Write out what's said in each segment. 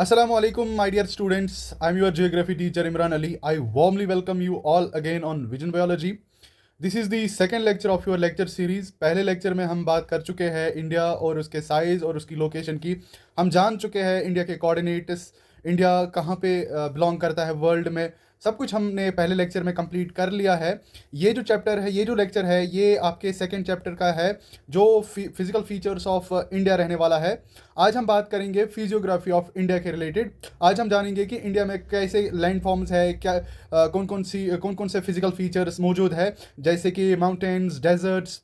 Assalamu alaikum, my dear students. I'm your geography teacher Imran Ali. I warmly welcome you all again on Vision Biology. This is the second lecture of your lecture series. पहले lecture में हम बात कर चुके हैं India और उसके size और उसकी लोकेशन की. हम जान चुके हैं इंडिया के कोऑर्डिनेट्स, इंडिया कहाँ पे बिलोंग करता है वर्ल्ड में. सब कुछ हमने पहले लेक्चर में कंप्लीट कर लिया है. ये जो चैप्टर है, ये जो लेक्चर है, ये आपके सेकंड चैप्टर का है जो फिजिकल फीचर्स ऑफ इंडिया रहने वाला है. आज हम बात करेंगे फिजियोग्राफी ऑफ इंडिया के रिलेटेड. आज हम जानेंगे कि इंडिया में कैसे लैंड फॉर्म्स है, क्या कौन कौन से फिजिकल फीचर्स मौजूद है, जैसे कि माउंटेन्स, डेजर्ट्स,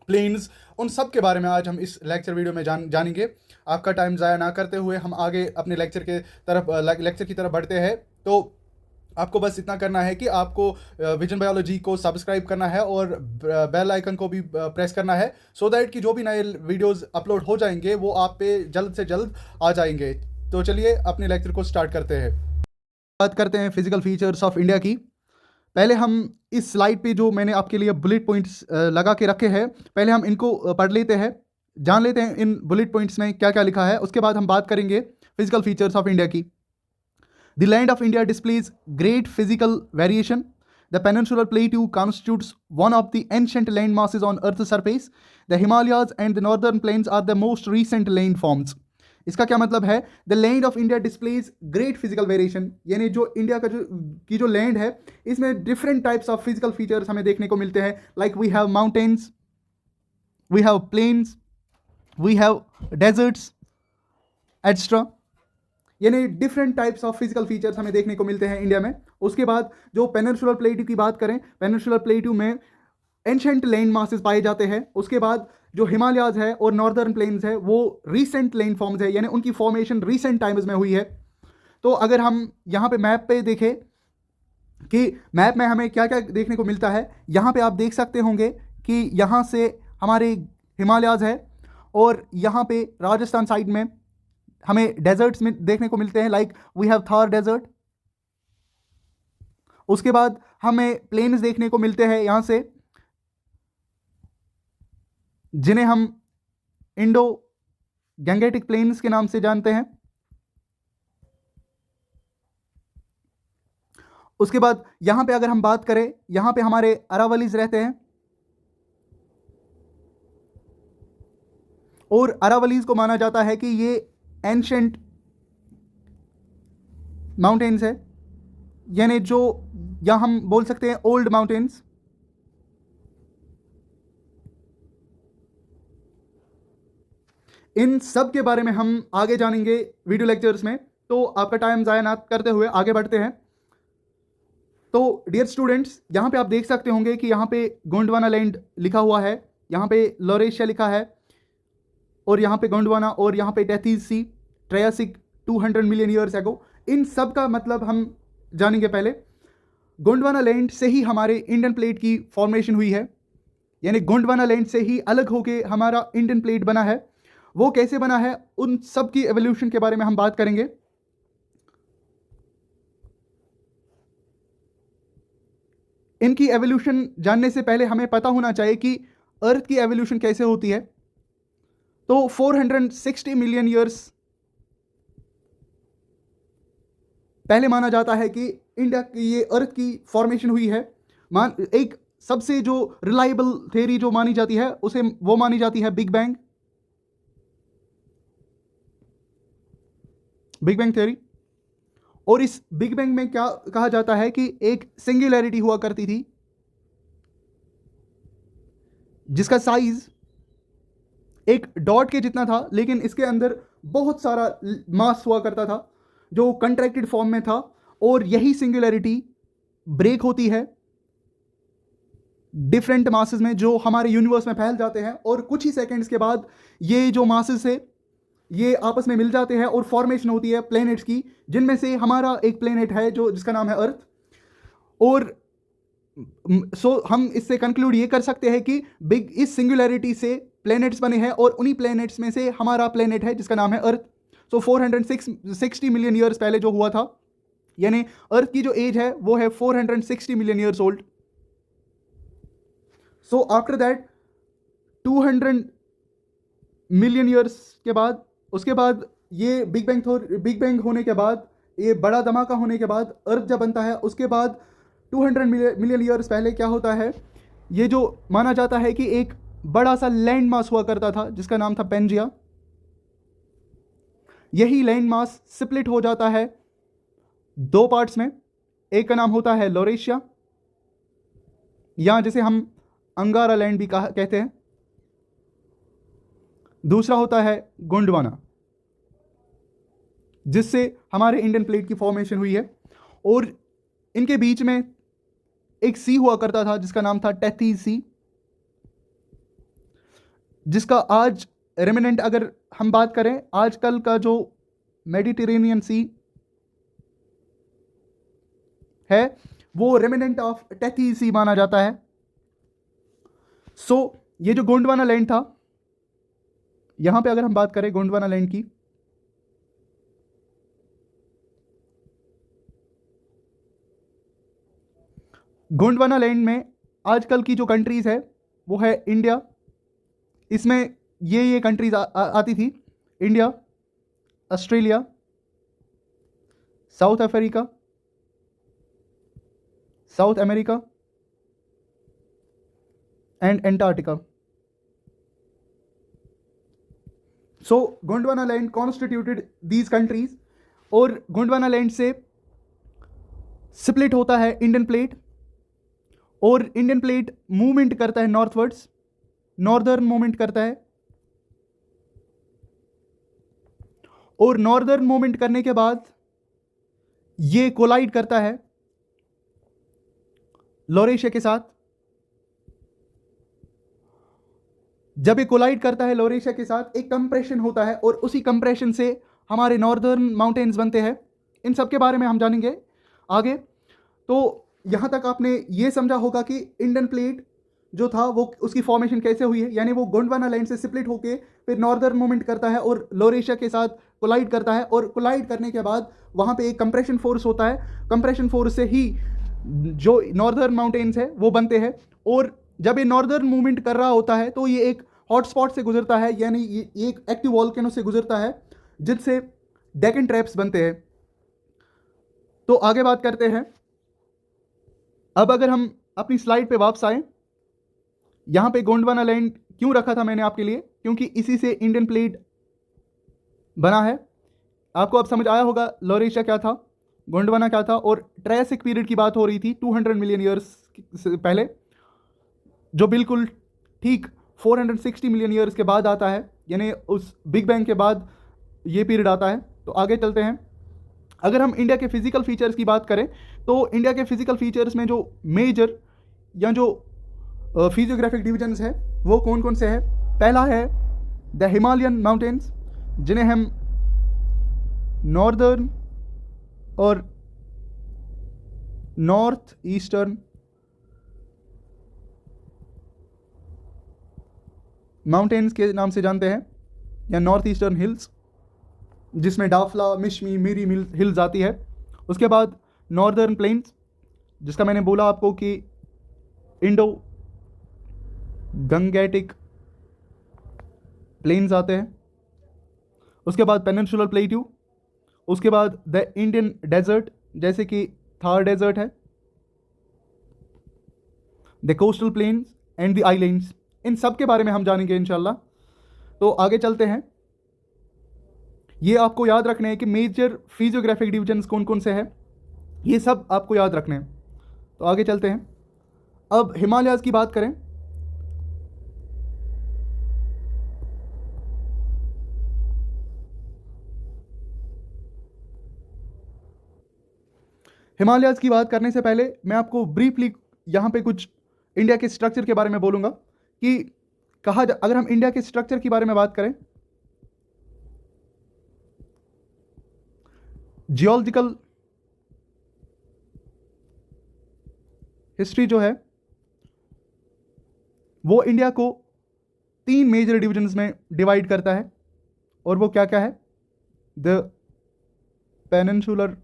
प्लेन्स. उन सब के बारे में आज हम इस लेक्चर वीडियो में जानेंगे. आपका टाइम ज़ाया ना करते हुए हम आगे अपने लेक्चर की तरफ बढ़ते हैं. तो आपको बस इतना करना है कि आपको विजन बायोलॉजी को सब्सक्राइब करना है और बेल आइकन को भी प्रेस करना है, सो दैट कि जो भी नए वीडियोस अपलोड हो जाएंगे वो आप पे जल्द से जल्द आ जाएंगे. तो चलिए अपने लेक्चर को स्टार्ट करते हैं. बात करते हैं फिजिकल फीचर्स ऑफ इंडिया की. पहले हम इस स्लाइड पे जो मैंने आपके लिए बुलेट पॉइंट्स लगा के रखे हैं, पहले हम इनको पढ़ लेते हैं, जान लेते हैं इन बुलेट पॉइंट्स में क्या क्या लिखा है. उसके बाद हम बात करेंगे फिजिकल फीचर्स ऑफ इंडिया की. The land of India displays great physical variation. The peninsular plateau constitutes one of the ancient land masses on Earth's surface. The Himalayas and the northern plains are the most recent land forms. इसका क्या मतलब है? The land of India displays great physical variation. यानी जो India का जो land है, इसमें different types of physical features हमें देखने को मिलते हैं. Like we have mountains, we have plains, we have deserts, etc. यानी different types of physical features हमें देखने को मिलते हैं इंडिया में. उसके बाद जो पेनिनसुलर प्लेट्यू की बात करें, पेनिनसुलर प्लेट्यू में एंशेंट लैंड मासेस पाए जाते हैं. उसके बाद जो हिमालयाज है और नॉर्दर्न प्लेन्स है वो रीसेंट लैंड फॉर्म्स है, यानी उनकी फॉर्मेशन रीसेंट टाइम्स में हुई है. तो अगर हम यहाँ पे मैप पे देखें कि मैप में हमें क्या क्या देखने को मिलता है, यहाँ पे आप देख सकते होंगे कि यहाँ से हमारे हिमालयाज है और यहाँ पे राजस्थान साइड में हमें डेजर्ट्स में देखने को मिलते हैं. Like we have Thar desert. उसके बाद हमें प्लेन्स देखने को मिलते हैं यहां से, जिन्हें हम इंडो गैंगेटिक प्लेन्स के नाम से जानते हैं. उसके बाद यहां पे अगर हम बात करें, यहां पे हमारे अरावलीज रहते हैं और अरावलीज को माना जाता है कि ये एंशेंट माउंटेन्स है, यानी जो या हम बोल सकते हैं ओल्ड माउंटेन्स. इन सब के बारे में हम आगे जानेंगे वीडियो लेक्चर्स में. तो आपका टाइम ज़ाया ना करते हुए आगे बढ़ते हैं. तो डियर स्टूडेंट्स, यहाँ पे आप देख सकते होंगे कि यहाँ पे गोंडवाना लैंड लिखा हुआ है, यहाँ पे लोरेशिया लिखा है और यहाँ पे गोंडवाना और यहाँ पे टेथीज सी ट्रायसिक 200 मिलियन ईयर्स एगो. इन सब का मतलब हम जानेंगे. पहले गोंडवाना लैंड से ही हमारे इंडियन प्लेट की फॉर्मेशन हुई है, यानी गोंडवाना लैंड से ही अलग होके हमारा इंडियन प्लेट बना है. वो कैसे बना है, उन सब की एवोल्यूशन के बारे में हम बात करेंगे. इनकी एवोल्यूशन जानने से पहले हमें पता होना चाहिए कि अर्थ की एवोल्यूशन कैसे होती है. तो 460 मिलियन ईयर्स पहले माना जाता है कि इंडिया की ये अर्थ की फॉर्मेशन हुई है. एक सबसे जो रिलायबल थ्योरी जो मानी जाती है उसे वो मानी जाती है बिग बैंग थ्योरी. और इस बिग बैंग में क्या कहा जाता है कि एक सिंगुलैरिटी हुआ करती थी जिसका साइज एक डॉट के जितना था, लेकिन इसके अंदर बहुत सारा मास हुआ करता था जो कंट्रैक्टेड फॉर्म में था. और यही सिंगुलैरिटी ब्रेक होती है डिफरेंट मासेस में जो हमारे यूनिवर्स में फैल जाते हैं, और कुछ ही सेकंड्स के बाद ये जो मासेस है ये आपस में मिल जाते हैं और फॉर्मेशन होती है प्लैनेट्स की, जिनमें से हमारा एक प्लैनेट है जो जिसका नाम है अर्थ. और हम इससे कंक्लूड ये कर सकते हैं कि इस सिंगुलैरिटी से प्लैनेट्स बने हैं और उन्हीं प्लैनेट्स में से हमारा प्लैनेट है जिसका नाम है अर्थ. सो 460 मिलियन ईयर्स पहले जो हुआ था, यानी अर्थ की जो एज है वो है 460 million years old. So after that 200 million years के बाद, उसके बाद ये बिग बैंग होने के बाद, ये बड़ा धमाका होने के बाद अर्थ जब बनता है, उसके बाद 200 मिलियन ईयर्स पहले क्या होता है, ये जो माना जाता है कि एक बड़ा सा लैंड मास हुआ करता था जिसका नाम था पेंजिया। यही लैंड मास स्प्लिट हो जाता है दो पार्ट्स में। एक का नाम होता है लोरेशिया, या जिसे हम अंगारा लैंड भी कहते हैं। दूसरा होता है गोंडवाना, जिससे हमारे इंडियन प्लेट की फॉर्मेशन हुई है। और इनके बीच में एक सी हुआ करता था जिसका नाम था टेथी सी, जिसका आज रेमिनेंट, अगर हम बात करें आजकल का जो मेडिटेरेनियन सी है, वो रेमिनेंट ऑफ टेथी सी माना जाता है। सो ये जो गोंडवाना लैंड था, यहां पे अगर हम बात करें गोंडवाना लैंड की, गोंडवाना लैंड में आजकल की जो कंट्रीज है वो है इंडिया। इसमें ये कंट्रीज आती थी: India, Australia, south Africa, south America and Antarctica. So Gondwana land constituted these countries. और गोंडवाना लैंड से स्प्लिट होता है इंडियन प्लेट, और इंडियन प्लेट मूवमेंट करता है नॉर्थवर्ड्स, नॉर्दर्न मूवमेंट करता है। और नॉर्दर्न मूवमेंट करने के बाद ये कोलाइड करता है लोरेशिया के साथ। जब ये कोलाइड करता है लोरेशिया के साथ, एक कंप्रेशन होता है, और उसी कंप्रेशन से हमारे नॉर्दर्न माउंटेन्स बनते हैं। इन सब के बारे में हम जानेंगे आगे। तो यहां तक आपने ये समझा होगा कि इंडियन प्लेट जो था वो उसकी फॉर्मेशन कैसे हुई है, यानी वो गोंडवाना लैंड से स्प्लिट होके फिर नॉर्दर्न मूवमेंट करता है और लोरेशिया के साथ कोलाइड करता है, और कोलाइड करने के बाद वहाँ पे एक कंप्रेशन फोर्स होता है। कंप्रेशन फोर्स से ही जो नॉर्दर्न माउंटेन्स है वो बनते हैं। और जब ये नॉर्दर्न मूवमेंट कर रहा होता है तो ये एक हॉटस्पॉट से गुजरता है, यानी ये एक एक्टिव वॉल्केनो से गुजरता है, जिससे डेकन ट्रैप्स बनते हैं। तो आगे बात करते हैं। अब अगर हम अपनी स्लाइड पे वापस आए, यहां पे गोंडवाना लैंड क्यों रखा था मैंने आपके लिए, क्योंकि इसी से इंडियन प्लेट बना है। आपको अब समझ आया होगा लोरेशिया क्या था, गोंडवाना क्या था, और ट्रायसिक पीरियड की बात हो रही थी 200 मिलियन ईयर्स से पहले, जो बिल्कुल ठीक 460 मिलियन ईयर्स के बाद आता है, यानी उस बिग बैंग के बाद ये पीरियड आता है। तो आगे चलते हैं। अगर हम इंडिया के फिजिकल फीचर्स की बात करें, तो इंडिया के फिजिकल फीचर्स में जो मेजर या जो फिजियोग्राफिक डिविजन्स है वो कौन कौन से हैं? पहला है द हिमालयन माउंटेन्स, जिन्हें हम नॉर्दर्न और नॉर्थ ईस्टर्न माउंटेन्स के नाम से जानते हैं, या नॉर्थ ईस्टर्न हिल्स, जिसमें डाफला, मिशमी, मीरी हिल्स आती है। उसके बाद नॉर्दर्न प्लेन्स, जिसका मैंने बोला आपको कि इंडो गंगेटिक प्लेन्स आते हैं। उसके बाद पेनिनसुलर प्लेट्यू, उसके बाद द इंडियन डेजर्ट, जैसे कि थार डेजर्ट है, the coastal plains and the islands. इन सब के बारे में हम जानेंगे इंशाल्लाह। तो आगे चलते हैं। ये आपको याद रखने हैं कि मेजर फिजियोग्राफिक डिविजन्स कौन कौन से हैं, ये सब आपको याद रखने हैं। तो आगे चलते हैं। अब हिमालयाज की बात करें, हिमालयाज की बात करने से पहले मैं आपको ब्रीफली यहाँ पे कुछ इंडिया के स्ट्रक्चर के बारे में बोलूँगा कि अगर हम इंडिया के स्ट्रक्चर के बारे में बात करें, जियोलॉजिकल हिस्ट्री जो है वो इंडिया को 3 मेजर डिविजन्स में डिवाइड करता है, और वो क्या क्या है? द पेनिनसुलर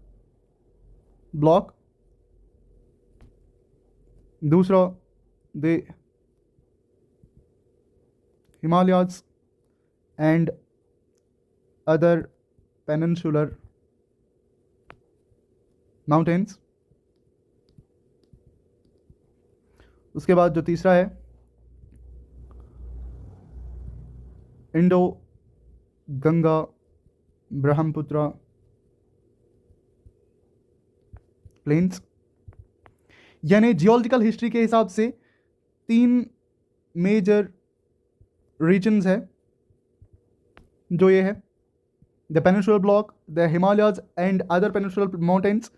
ब्लॉक, दूसरा the Himalayas and other peninsular mountains. उसके बाद जो तीसरा है इंडो गंगा ब्रह्मपुत्र प्लेन्स। यानी जियोलॉजिकल हिस्ट्री के हिसाब से 3 मेजर रीजन्स है, जो ये है the peninsular block, the Himalayas and other peninsular mountains,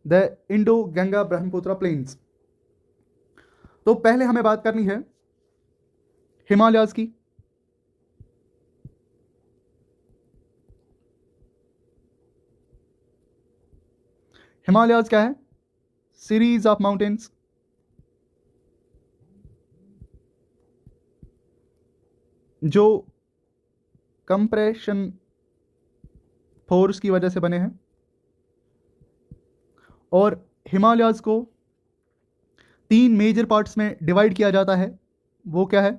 the Indo Ganga Brahmaputra plains. तो पहले हमें बात करनी है हिमालयाज की। हिमालयाज क्या है? सीरीज ऑफ माउंटेन्स जो कंप्रेशन फोर्स की वजह से बने हैं। और हिमालयाज को 3 मेजर पार्ट्स में डिवाइड किया जाता है। वो क्या है?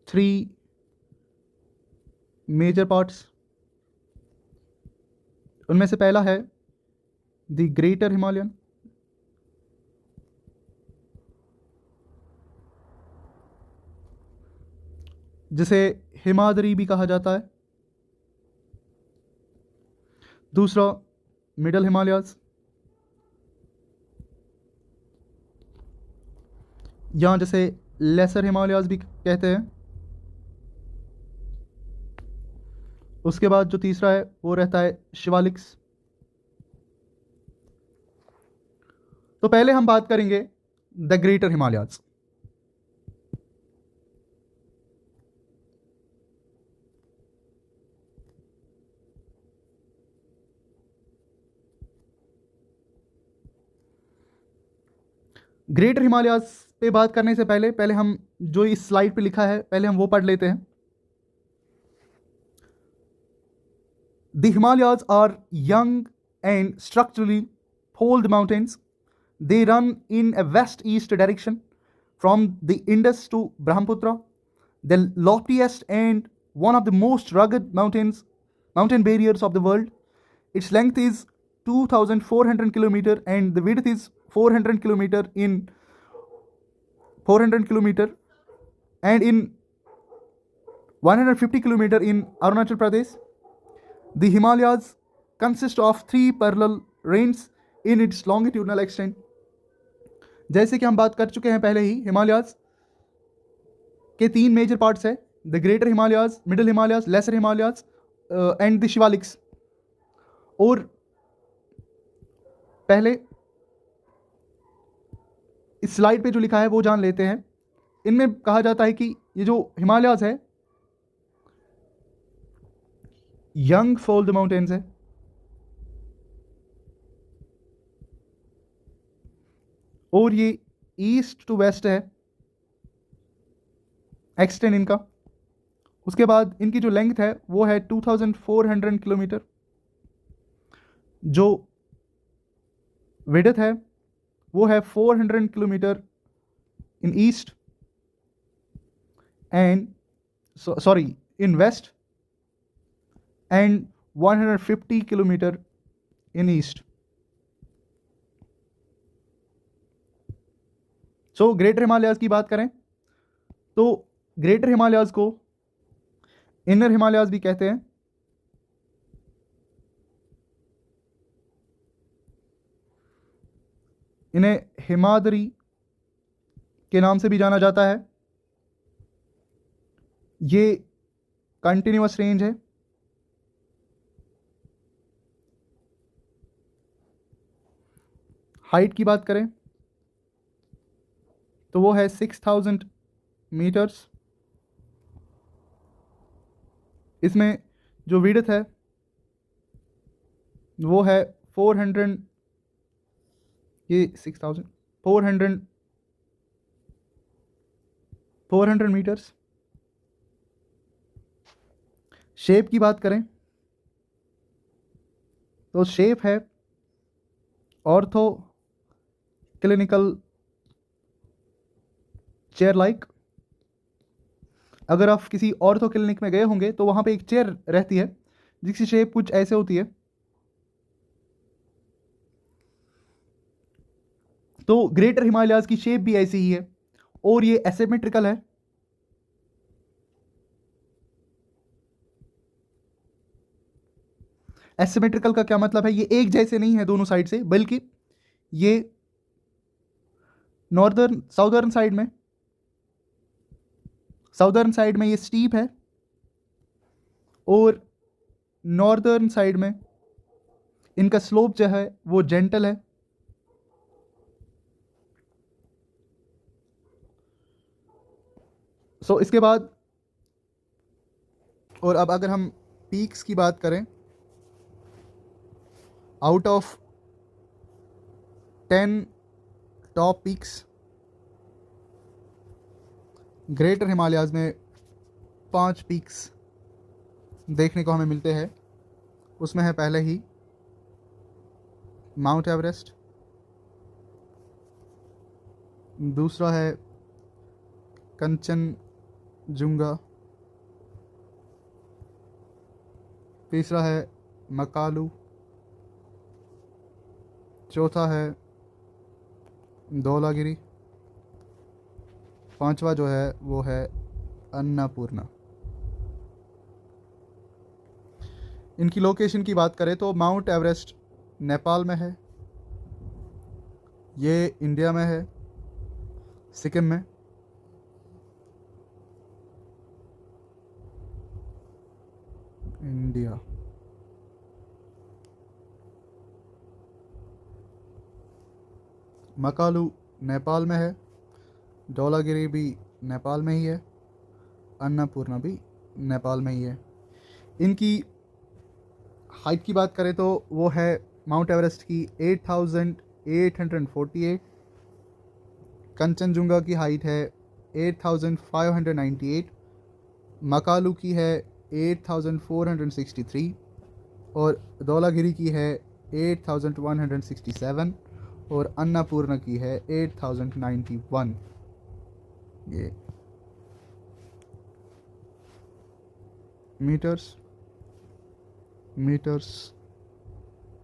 3 मेजर पार्ट्स। उनमें से पहला है द ग्रेटर हिमालयन, जिसे हिमाद्री भी कहा जाता है। दूसरा मिडल हिमालयाज, या जिसे लेसर हिमालयाज भी कहते हैं। उसके बाद जो तीसरा है वो रहता है शिवालिक्स। तो पहले हम बात करेंगे the greater Himalayas. Greater Himalayas पे बात करने से पहले हम जो इस स्लाइड पे लिखा है पहले हम वो पढ़ लेते हैं। The Himalayas are young and structurally fold mountains. They run in a west-east direction from the Indus to Brahmaputra, the loftiest and one of the most rugged mountain barriers of the world. Its length is 2,400 kilometer and the width is 400 kilometer and in 150 kilometer in Arunachal Pradesh. The Himalayas consist of 3 parallel ranges in its longitudinal extent. जैसे कि हम बात कर चुके हैं पहले ही, हिमालयाज के 3 major parts है, the greater Himalayas, middle Himalayas, lesser Himalayas and the Shivaliks. और पहले इस स्लाइड पे जो लिखा है वो जान लेते हैं। इनमें कहा जाता है कि ये जो हिमालयाज है यंग फोल्ड माउंटेन्स है, और ये ईस्ट टू वेस्ट है एक्सटेंड इनका। उसके बाद इनकी जो लेंथ है वो है 2400 किलोमीटर, जो विड्थ है वो है 400 kilometre in east and sorry in west and 150 kilometre in east. So greater Himalayas की बात करें तो ग्रेटर हिमालयाज को इनर हिमालयाज भी कहते हैं। इन्हें हिमाद्री के नाम से भी जाना जाता है। ये कंटिन्यूअस रेंज है। हाइट की बात करें तो वो है 6000 मीटर्स। इसमें जो विड्थ है वो है 400, ये 400 मीटर्स। शेप की बात करें तो शेप है ऑर्थो क्लिनिकल चेयर लाइक। अगर आप किसी ऑर्थो क्लिनिक में गए होंगे तो वहाँ पे एक चेयर रहती है जिसकी शेप कुछ ऐसे होती है। तो ग्रेटर हिमालयाज की शेप भी ऐसी ही है और ये एसिमेट्रिकल है। एसिमेट्रिकल का क्या मतलब है? ये एक जैसे नहीं है दोनों साइड से, बल्कि ये साउदर्न साइड में ये स्टीप है और नॉर्दर्न साइड में इनका स्लोप जो है वो जेंटल है। इसके बाद, और अब अगर हम पीक्स की बात करें, out of 10 top peaks greater Himalayas में 5 पीक्स देखने को हमें मिलते हैं। उसमें है पहले ही माउंट एवरेस्ट, दूसरा है कंचनजुंगा, तीसरा है मकालू, चौथा है धौलागिरी, पांचवा जो है वो है अन्नपूर्णा। इनकी लोकेशन की बात करें तो माउंट एवरेस्ट नेपाल में है, ये इंडिया में है, सिक्किम में। इंडिया, मकालू नेपाल में है, धौलागिरी भी नेपाल में ही है, अन्नपूर्णा भी नेपाल में ही है। इनकी हाइट की बात करें तो वो है माउंट एवरेस्ट की 8,848, कंचनजुंगा की हाइट है 8,598, मकालू की है 8,463 और धौलागिरी की है 8,167 और अन्नपूर्णा की है 8,091। ये metres metres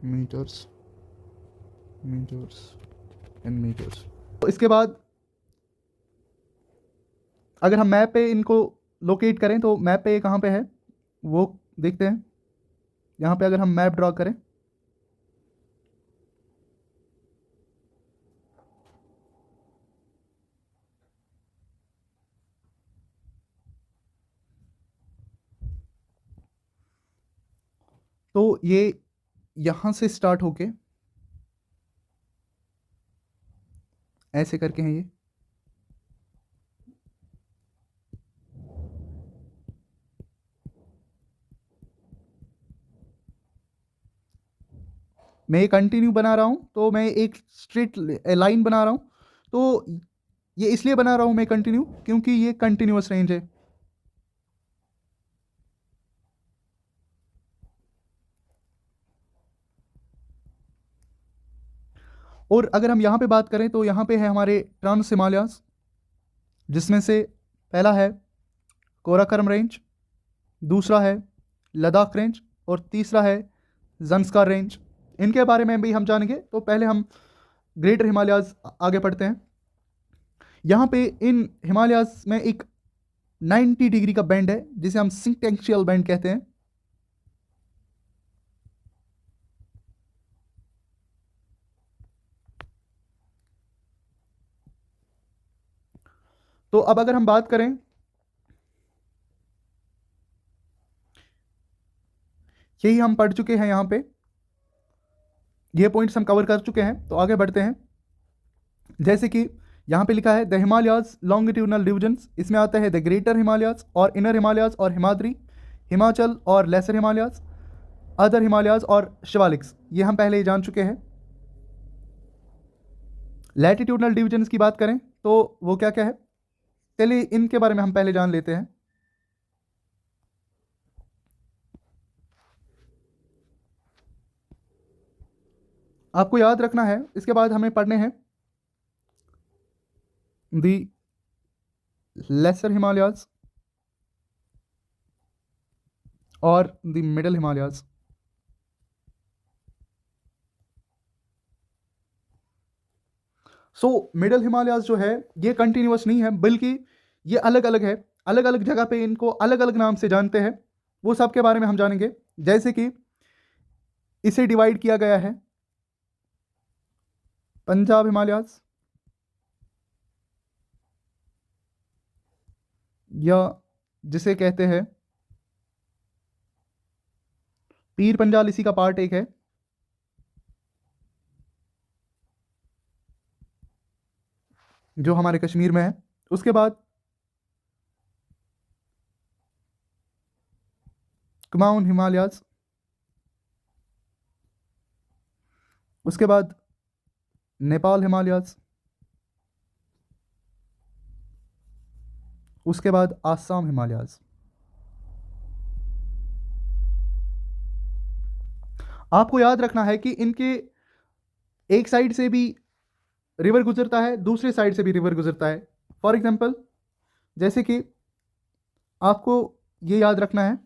metres metres and metres. तो इसके बाद अगर हम मैप पे इनको लोकेट करें तो मैप पे ये कहाँ पे है वो देखते हैं। यहाँ पे अगर हम मैप ड्रॉ करें, तो ये यहाँ से स्टार्ट होके ऐसे करके हैं ये, मैं ये कंटिन्यू बना रहा हूँ तो मैं एक स्ट्रेट लाइन बना रहा हूँ। तो ये इसलिए बना रहा हूँ मैं कंटिन्यू क्योंकि ये कंटिन्यूअस रेंज है। और अगर हम यहाँ पे बात करें तो यहाँ पे है हमारे ट्रांस हिमालयाज, जिसमें से पहला है कोराकरम रेंज, दूसरा है लद्दाख रेंज और तीसरा है जंस्कार रेंज। इनके बारे में भी हम जानेंगे। तो पहले हम ग्रेटर हिमालयाज आगे बढ़ते हैं। यहाँ पे इन हिमालयाज में एक 90 डिग्री का बैंड है जिसे हम सिक्वेंशियल बैंड कहते हैं। तो अब अगर हम बात करें, यही हम पढ़ चुके हैं, यहाँ पे ये पॉइंट्स हम कवर कर चुके हैं। तो आगे बढ़ते हैं। जैसे कि यहाँ पे लिखा है द हिमालयाज लॉन्गिट्यूडनल डिविजन्स, इसमें आता है द ग्रेटर हिमालयाज और इनर हिमालयाज और हिमाद्री, हिमाचल और लेसर हिमालयाज, अदर हिमालयाज और शिवालिक्स, ये हम पहले ही जान चुके हैं। लैटिट्यूडनल डिविजन्स की बात करें तो वो क्या क्या है, चलिए इनके बारे में हम पहले जान लेते हैं। आपको याद रखना है, इसके बाद हमें पढ़ने हैं दी लेसर हिमालयाज और the middle Himalayas. So middle Himalayas जो है ये कंटिन्यूअस नहीं है, बल्कि ये अलग अलग है, अलग अलग जगह पे इनको अलग अलग नाम से जानते हैं। वो सब के बारे में हम जानेंगे। जैसे कि इसे डिवाइड किया गया है पंजाब हिमालयाज, या जिसे कहते हैं पीर पंजाल, इसी का पार्ट एक है। जो हमारे कश्मीर में है। उसके बाद कुमाऊन हिमालयाज। उसके बाद नेपाल हिमालयाज। उसके बाद आसाम हिमालयाज। आपको याद रखना है कि इनके एक साइड से भी रिवर गुजरता है, दूसरे साइड से भी रिवर गुजरता है। फॉर एग्जाम्पल, जैसे कि आपको ये याद रखना है,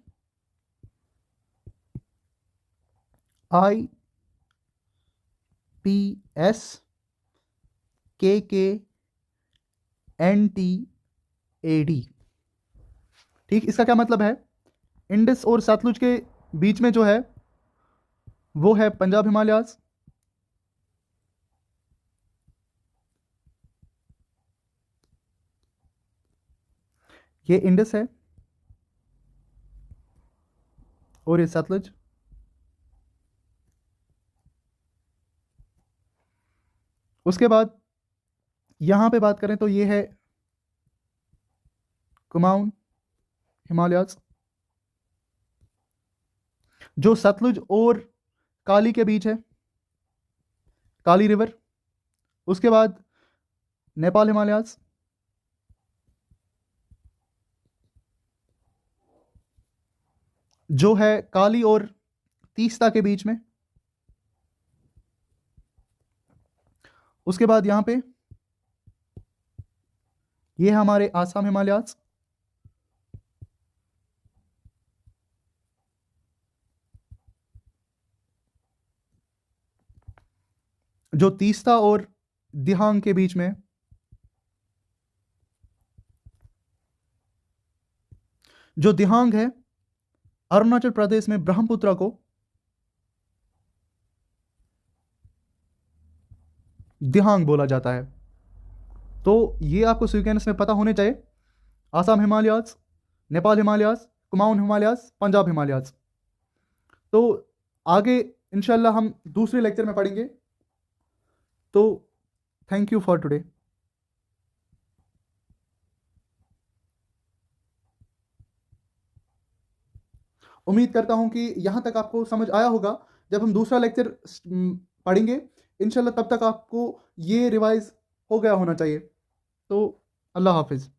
IPSKKNTAD। ठीक, इसका क्या मतलब है? इंडस और सतलुज के बीच में जो है वो है पंजाब हिमालयाज। ये इंडस है और ये सतलुज। उसके बाद यहां पे बात करें तो ये है कुमाऊन हिमालयाज, जो सतलुज और काली के बीच है, काली रिवर। उसके बाद नेपाल हिमालयाज, जो है काली और तीस्ता के बीच में। उसके बाद यहां पे ये है हमारे आसाम हिमालयाज, जो तीस्ता और दिहांग के बीच में है। जो दिहांग है, अरुणाचल प्रदेश में ब्रह्मपुत्र को दिहांग बोला जाता है। तो ये आपको सीक्वेंस में पता होने चाहिए। आसाम हिमालयाज, नेपाल हिमालयाज, कुमाऊन हिमालयाज, पंजाब हिमालयाज। तो आगे इंशाल्लाह हम दूसरे लेक्चर में पढ़ेंगे। तो थैंक यू फॉर टुडे। उम्मीद करता हूं कि यहां तक आपको समझ आया होगा। जब हम दूसरा लेक्चर पढ़ेंगे इंशाल्लाह, तब तक आपको ये रिवाइज हो गया होना चाहिए। तो अल्लाह हाफिज़।